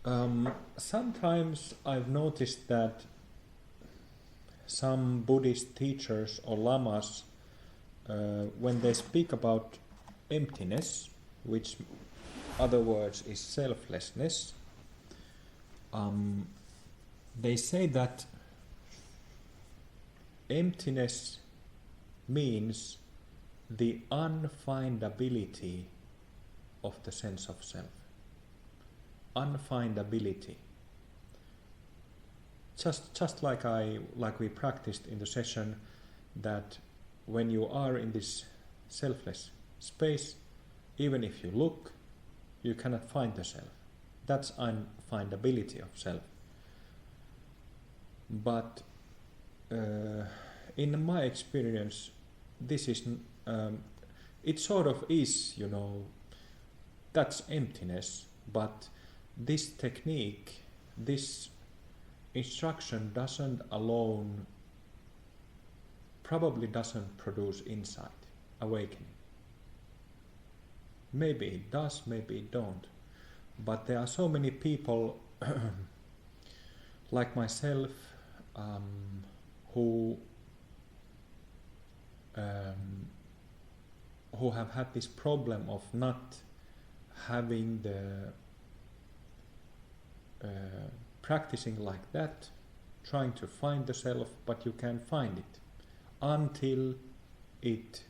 Sometimes I've noticed that some Buddhist teachers or lamas, when they speak about emptiness, which other words is selflessness, they say that emptiness means the unfindability of the sense of self. Unfindability. Just like we practiced in the session, that when you are in this selfless space, even if you look, you cannot find the self. That's unfindability of self. But in my experience, this is it sort of is, that's emptiness, but this technique, this instruction probably doesn't produce insight, awakening. Maybe it does, maybe it don't. But there are so many people like myself who have had this problem of not having the practicing like that, trying to find the self, but you can't find it until it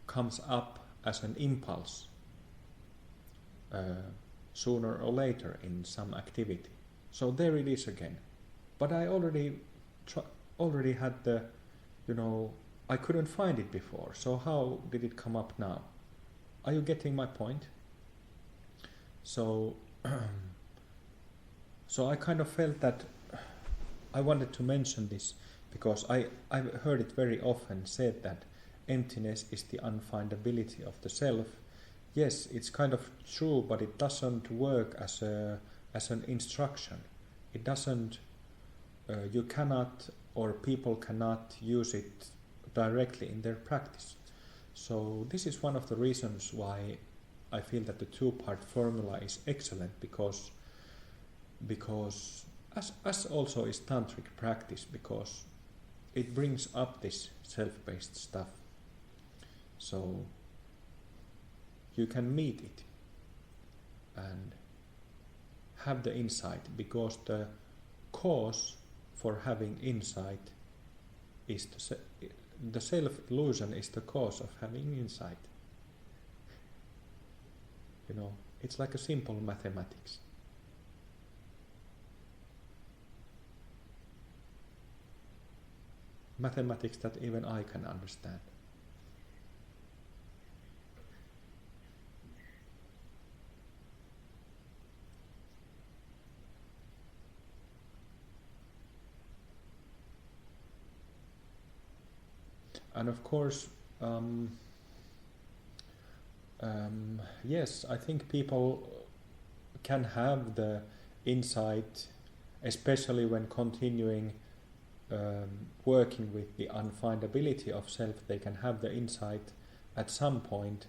comes up as an impulse sooner or later in some activity. So there it is again. But I already had the, I couldn't find it before, so how did it come up now? Are you getting my point? So so I kind of felt that I wanted to mention this because I've heard it very often said that emptiness is the unfindability of the self. Yes, it's kind of true, but it doesn't work as an instruction. It doesn't, you cannot, or people cannot use it directly in their practice. So this is one of the reasons why I feel that the two-part formula is excellent, because as also is tantric practice, because it brings up this self-based stuff. So you can meet it and have the insight, because the cause for having insight is the self-illusion is the cause of having insight. It's like a simple mathematics. Mathematics that even I can understand. And of course, yes, I think people can have the insight, especially when continuing working with the unfindability of self. They can have the insight at some point,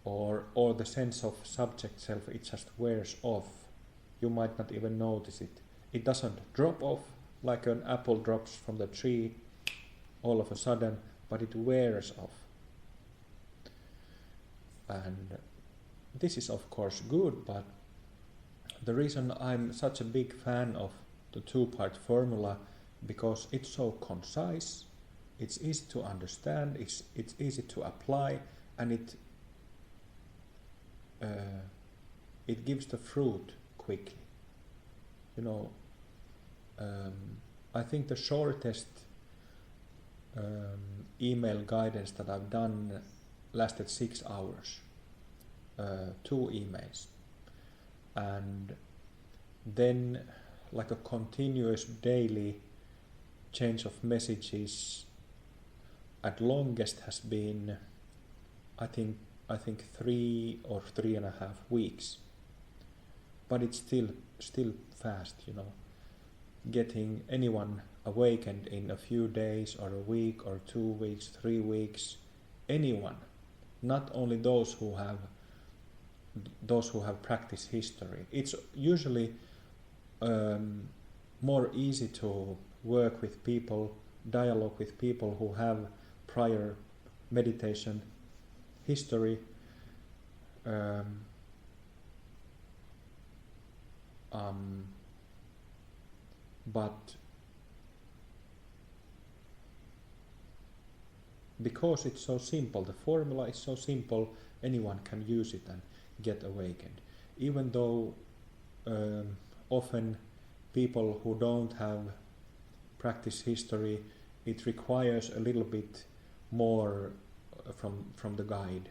or the sense of subject self, it just wears off. You might not even notice it. It doesn't drop off like an apple drops from the tree all of a sudden, but it wears off. And this is of course good, but the reason I'm such a big fan of the two-part formula, because it's so concise, it's easy to understand, it's easy to apply, and it gives the fruit quickly. I think the shortest email guidance that I've done lasted 6 hours, 2 emails, and then like a continuous daily change of messages at longest has been I think 3 or 3.5 weeks, but it's still fast, getting anyone awakened in a few days or a week or 2 weeks, 3 weeks, anyone, not only those who have those who have practice history. It's usually more easy to work with people, dialogue with people who have prior meditation history. But because it's so simple, the formula is so simple, anyone can use it and get awakened. Even though often people who don't have practice history, it requires a little bit more from the guide.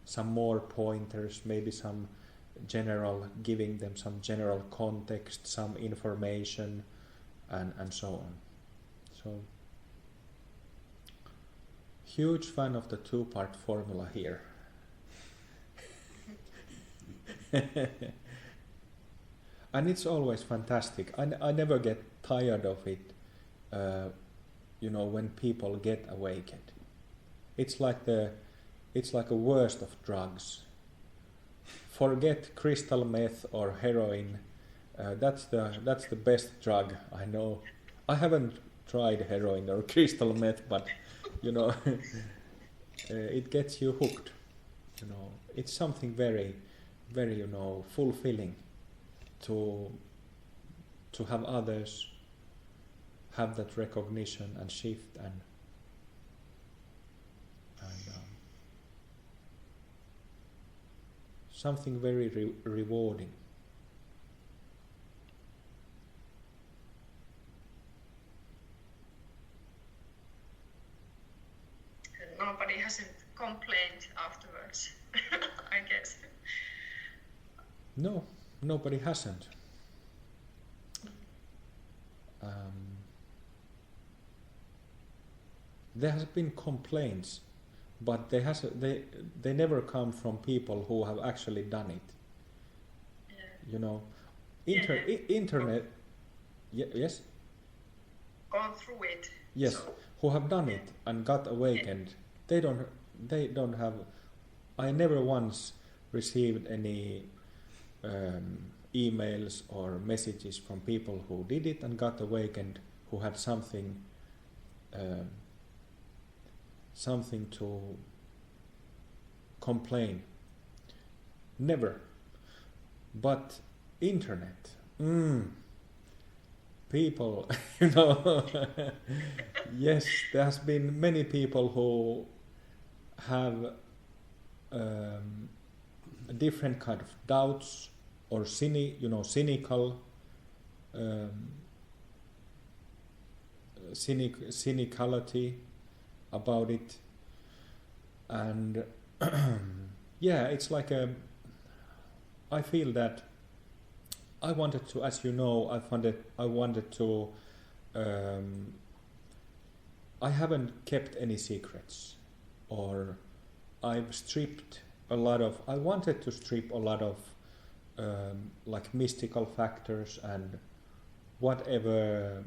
Some more pointers, maybe some general, giving them some general context, some information, and so on. So, huge fan of the two-part formula here. And it's always fantastic. I never get tired of it, when people get awakened. It's like a worst of drugs. Forget crystal meth or heroin. That's the best drug I know. I haven't tried heroin or crystal meth, but it gets you hooked. It's something very, very fulfilling to have others have that recognition and shift and something very rewarding. Nobody hasn't complained afterwards, I guess. No, nobody hasn't. There has been complaints, but they never come from people who have actually done it. Yeah. Internet. Yes. Gone through it. Yes, So, who have done it and got awakened. They don't have. I never once received any emails or messages from people who did it and got awakened, who had something to complain. Never. But internet, people, yes, there has been many people who have a different kind of doubts or cynical cynicality about it, and yeah, it's like I feel that I wanted to, as you know, I wanted to I haven't kept any secrets, or I've stripped a lot of, I wanted to strip a lot of like mystical factors and whatever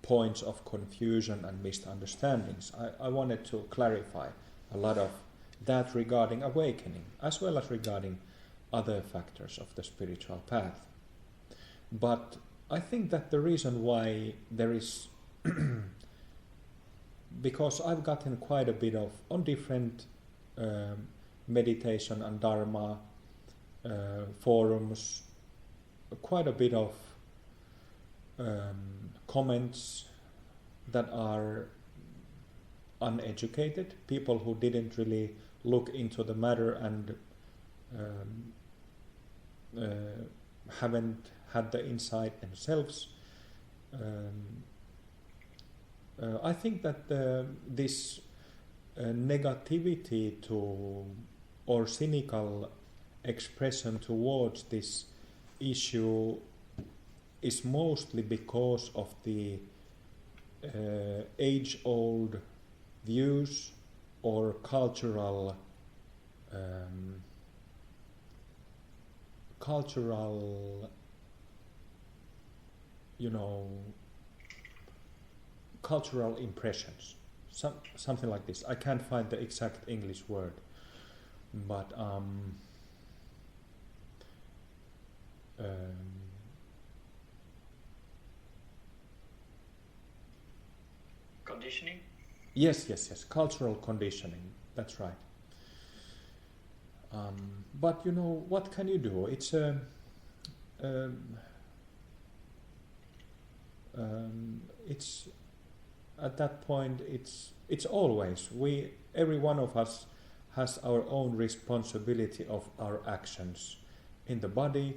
points of confusion and misunderstandings. I wanted to clarify a lot of that regarding awakening, as well as regarding other factors of the spiritual path. But I think that the reason why there is because I've gotten quite a bit of, on different meditation and dharma forums, quite a bit of comments that are uneducated, people who didn't really look into the matter and haven't had the insight themselves. I think that this negativity to or cynical expression towards this issue is mostly because of the age-old views or cultural cultural impressions, something like this. I can't find the exact English word, but Conditioning? yes, cultural conditioning, that's right. But you know, what can you do? It's it's at that point, it's always, every one of us has our own responsibility of our actions in the body,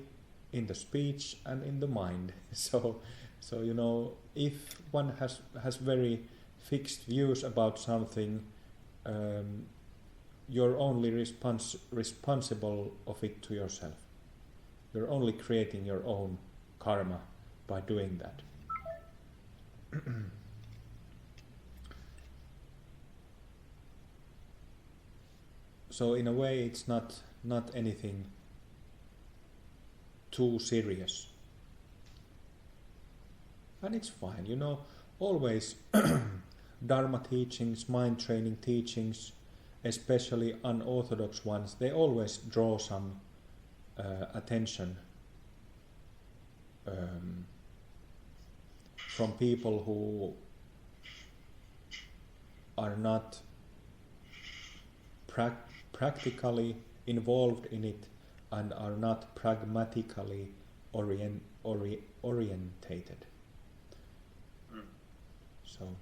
in the speech, and in the mind. So you know, if one has very fixed views about something, you're only responsible of it to yourself. You're only creating your own karma by doing that. So in a way, it's not anything too serious, and it's fine. You know, always dharma teachings, mind training teachings, especially unorthodox ones, they always draw some attention from people who are not practically involved in it and are not pragmatically orientated. So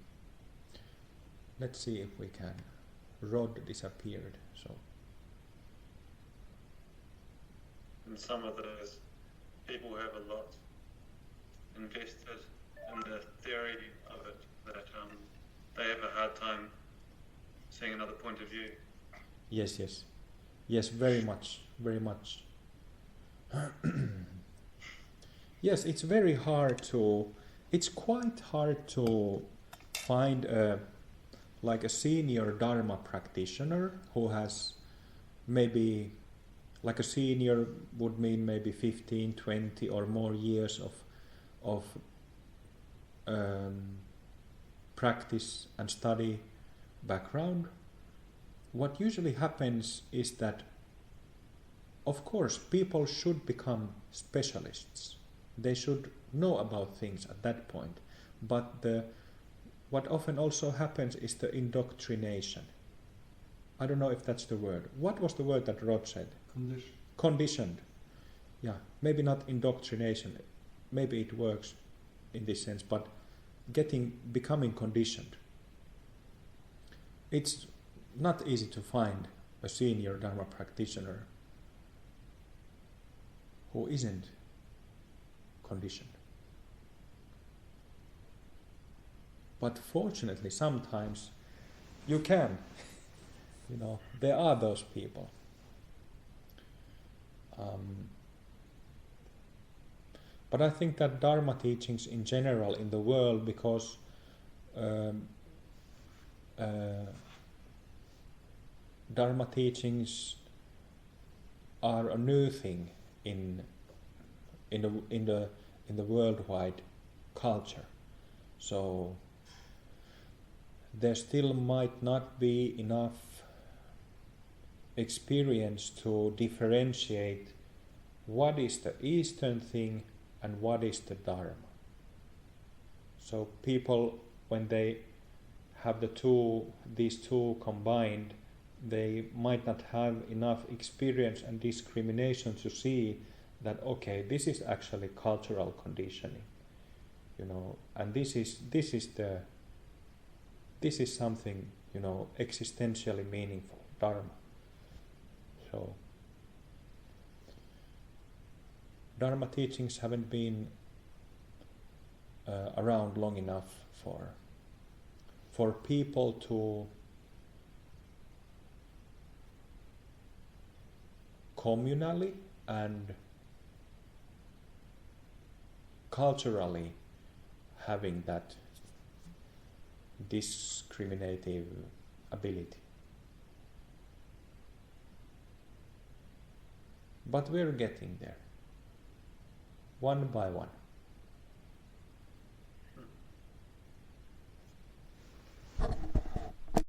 let's see if we can. Rod disappeared. So. And some of those people have a lot invested in the theory of it that they have a hard time seeing another point of view. Yes, very much. Yes, it's quite hard to find a senior dharma practitioner who has maybe, like a senior would mean maybe 15, 20 or more years of practice and study background. What usually happens is that, of course, people should become specialists. They should know about things at that point. But what often also happens is the indoctrination. I don't know if that's the word. What was the word that Rod said? Conditioned. Yeah, maybe not indoctrination. Maybe it works in this sense, but becoming conditioned. It's not easy to find a senior Dharma practitioner who isn't conditioned. But fortunately, sometimes you can. You know, there are those people. But I think that Dharma teachings in general in the world, because Dharma teachings are a new thing in the worldwide culture. So there still might not be enough experience to differentiate what is the Eastern thing and what is the Dharma. So people, when they have these two combined, they might not have enough experience and discrimination to see that, okay, this is actually cultural conditioning, you know, and this is something, you know, existentially meaningful, Dharma. So Dharma teachings haven't been around long enough for people to communally and culturally having that discriminative ability. But we're getting there, one by one.